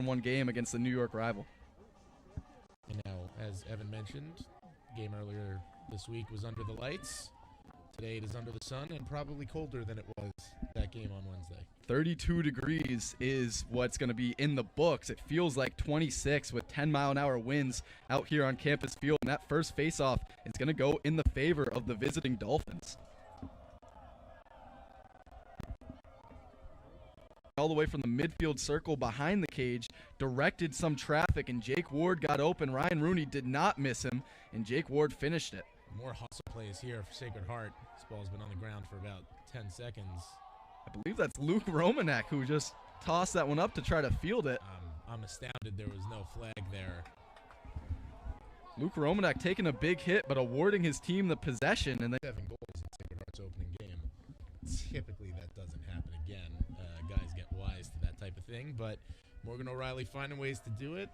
4-1 game against the New York rival. And now, as Evan mentioned, the game earlier this week was under the lights. Today it is under the sun and probably colder than it was that game on Wednesday. 32 degrees is what's going to be in the books. It feels like 26 with 10-mile-an-hour winds out here on Campus Field. And that first faceoff is going to go in the favor of the visiting Dolphins. All the way from the midfield circle behind the cage, directed some traffic, and Jake Ward got open. Ryan Rooney did not miss him, and Jake Ward finished it. More hustle plays here for Sacred Heart. This ball's been on the ground for about 10 seconds. I believe that's Luke Romanek who just tossed that one up to try to field it. I'm astounded there was no flag there. Luke Romanek taking a big hit, but awarding his team the possession. And 7 goals in Sacred Heart's opening game. Typically that doesn't happen again. Guys get wise to that type of thing, but Morgan O'Reilly finding ways to do it,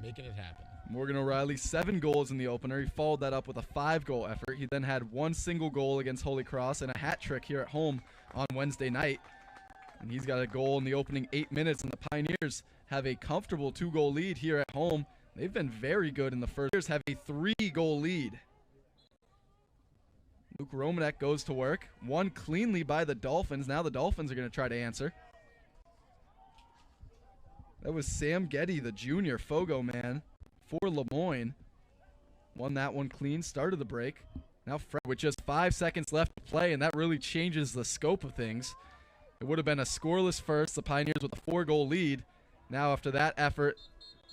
making it happen. Morgan O'Reilly, 7 goals in the opener. He followed that up with a 5-goal effort. He then had 1 single goal against Holy Cross and a hat trick here at home on Wednesday night. And he's got a goal in the opening 8 minutes, and the Pioneers have a comfortable 2-goal lead here at home. They've been very good in the first. Pioneers have a 3-goal lead. Luke Romanek goes to work. Won cleanly by the Dolphins. Now the Dolphins are going to try to answer. That was Sam Getty, the junior Fogo man for Moyne. Won that one clean, started the break. Now Fred with just 5 seconds left to play, and that really changes the scope of things. It would have been a scoreless first, the Pioneers with a 4-goal lead. Now after that effort,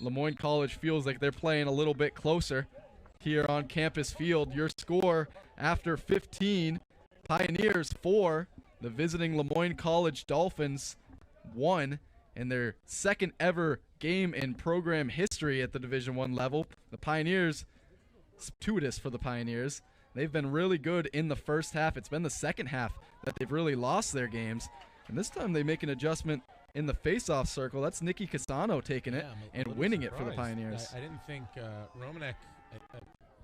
Moyne College feels like they're playing a little bit closer here on Campus Field. Your score after 15, Pioneers 4, the visiting Moyne College Dolphins 1, and their second ever game in program history at the Division I level. The Pioneers, fortuitous for the Pioneers. They've been really good in the first half. It's been the second half that they've really lost their games. And this time they make an adjustment in the face-off circle. That's Nicky Casano taking it and winning it for the Pioneers. I didn't think Romanek,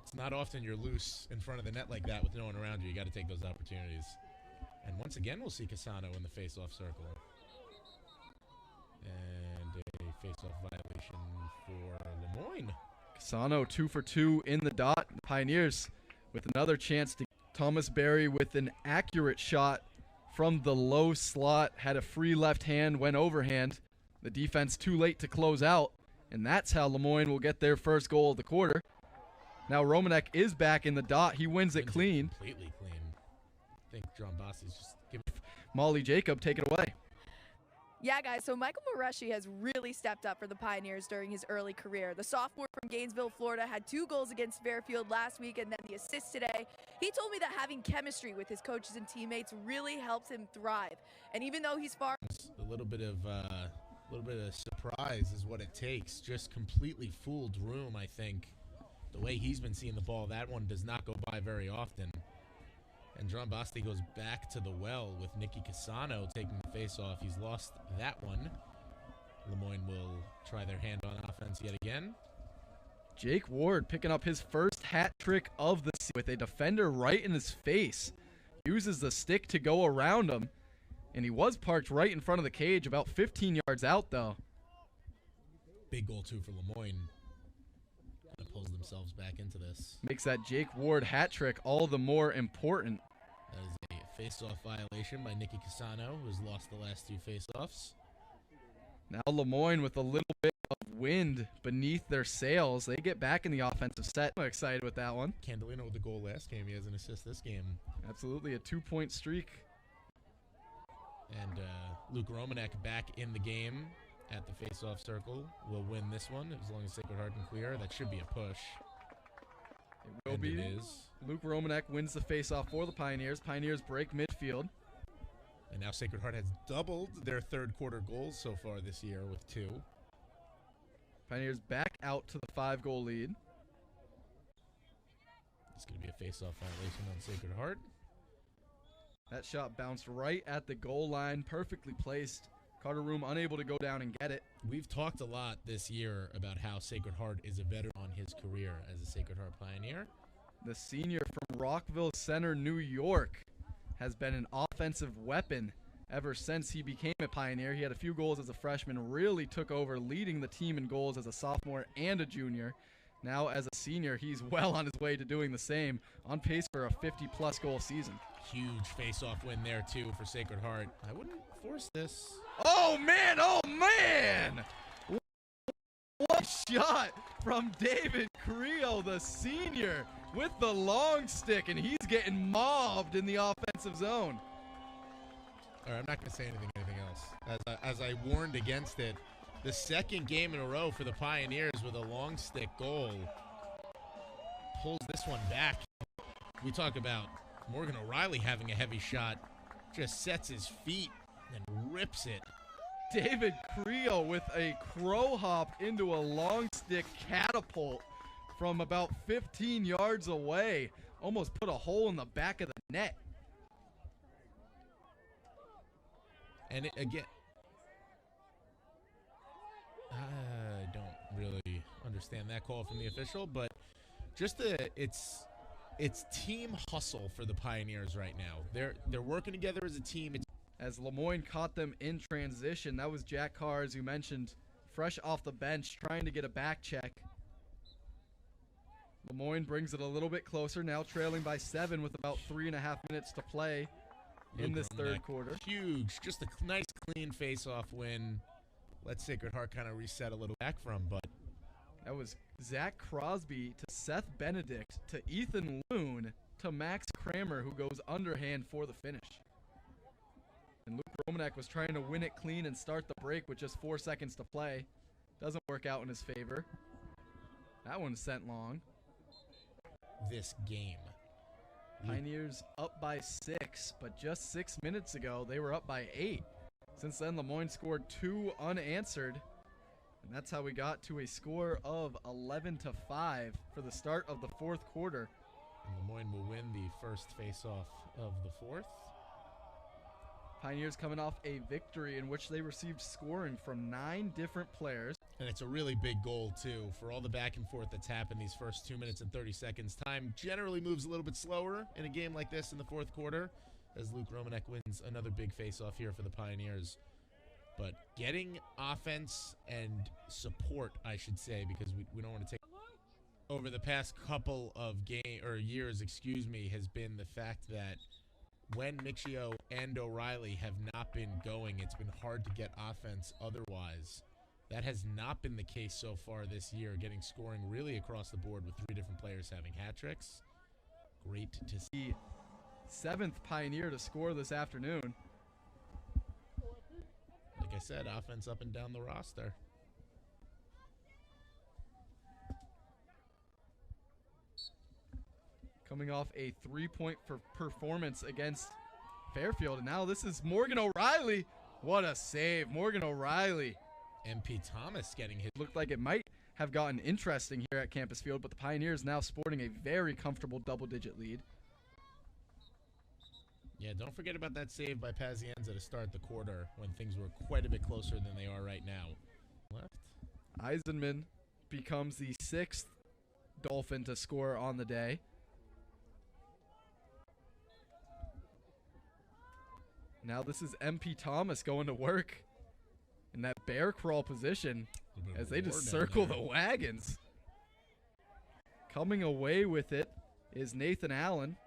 it's not often you're loose in front of the net like that with no one around you. You got to take those opportunities. And once again, we'll see Casano in the face-off circle. And a face-off violation for Moyne. Casano 2 for 2 in the dot. The Pioneers with another chance to Thomas Berry with an accurate shot from the low slot. Had a free left hand, went overhand. The defense too late to close out. And that's how Moyne will get their first goal of the quarter. Now Romanek is back in the dot. He wins it clean. Completely clean. I think John Bossi's just giving Molly Jacob take it away. Yeah, guys, so Michael Moreshi has really stepped up for the Pioneers during his early career. The sophomore from Gainesville, Florida, had 2 goals against Fairfield last week and then the assist today. He told me that having chemistry with his coaches and teammates really helps him thrive. And even though he's far... A little bit of surprise is what it takes. Just completely fooled room, I think. The way he's been seeing the ball, that one does not go by very often. And John Basti goes back to the well with Nicky Casano taking the face-off. He's lost that one. Moyne will try their hand on offense yet again. Jake Ward picking up his first hat trick of the season with a defender right in his face. Uses the stick to go around him. And he was parked right in front of the cage, about 15 yards out, though. Big goal, too, for Moyne. Kind of pulls themselves back into this. Makes that Jake Ward hat trick all the more important. That is a face-off violation by Nicky Casano, who has lost the last 2 face-offs. Now Moyne with a little bit of wind beneath their sails. They get back in the offensive set. I'm excited with that one. Candelino with the goal last game. He has an assist this game. Absolutely, a 2-point streak. And Luke Romanek back in the game at the face-off circle will win this one as long as Sacred Heart can clear. That should be a push. It will be. It is. Luke Romanek wins the face-off for the Pioneers. Pioneers break midfield. And now Sacred Heart has doubled their third quarter goals so far this year with 2. Pioneers back out to the 5-goal lead. It's going to be a face-off violation on Sacred Heart. That shot bounced right at the goal line, perfectly placed. Carter Room unable to go down and get it. We've talked a lot this year about how Sacred Heart is a veteran on his career as a Sacred Heart Pioneer. The senior from Rockville Center, New York, has been an offensive weapon ever since he became a Pioneer. He had a few goals as a freshman, really took over leading the team in goals as a sophomore and a junior. Now as a senior, he's well on his way to doing the same, on pace for a 50-plus goal season. Huge face-off win there, too, for Sacred Heart. I wouldn't force this. Oh, man! Oh, man! What shot from David Creel, the senior, with the long stick, and he's getting mobbed in the offensive zone. All right, I'm not going to say anything else. As I warned against it, the second game in a row for the Pioneers with a long stick goal pulls this one back. We talk about Morgan O'Reilly having a heavy shot, just sets his feet and rips it. David Creel with a crow hop into a long stick catapult from about 15 yards away. Almost put a hole in the back of the net. And again, I don't really understand that call from the official, but just it's team hustle for the Pioneers right now. They're working together as a team. As Lemoyne caught them in transition, that was Jack Carr, as you mentioned, fresh off the bench, trying to get a back check. Lemoyne brings it a little bit closer, now trailing by 7 with about 3.5 minutes to play in this third quarter. Huge, just a nice clean face-off win. Let Sacred Heart kind of reset a little back from, but that was Zach Crosby to Seth Benedict to Ethan Loon to Max Kramer, who goes underhand for the finish. And Luke Romanek was trying to win it clean and start the break with just 4 seconds to play. Doesn't work out in his favor. That one's sent long. This game. Pioneers up by 6, but just 6 minutes ago, they were up by 8. Since then, Lemoyne scored 2 unanswered. And that's how we got to a score of 11-5 for the start of the fourth quarter. And Lemoyne will win the first face-off of the fourth. Pioneers coming off a victory in which they received scoring from 9 different players. And it's a really big goal, too, for all the back and forth that's happened these first 2 minutes and 30 seconds. Time generally moves a little bit slower in a game like this in the fourth quarter, as Luke Romanek wins another big face-off here for the Pioneers. But getting offense and support, I should say, because we don't want to take over the past couple of years, has been the fact that when Micchio and O'Reilly have not been going, it's been hard to get offense otherwise. That has not been the case so far this year, getting scoring really across the board with 3 different players having hat tricks. Great to see. 7th Pioneer to score this afternoon. Like I said, offense up and down the roster. Coming off a 3-point performance against Fairfield. And now this is Morgan O'Reilly. What a save. Morgan O'Reilly. MP Thomas getting hit. Looked like it might have gotten interesting here at Campus Field, but the Pioneers now sporting a very comfortable double-digit lead. Yeah, don't forget about that save by Pazienza to start the quarter when things were quite a bit closer than they are right now. Left. Eisenman becomes the 6th Dolphin to score on the day. Now this is MP Thomas going to work in that bear crawl position as they just circle the wagons. Coming away with it is Nathan Allen.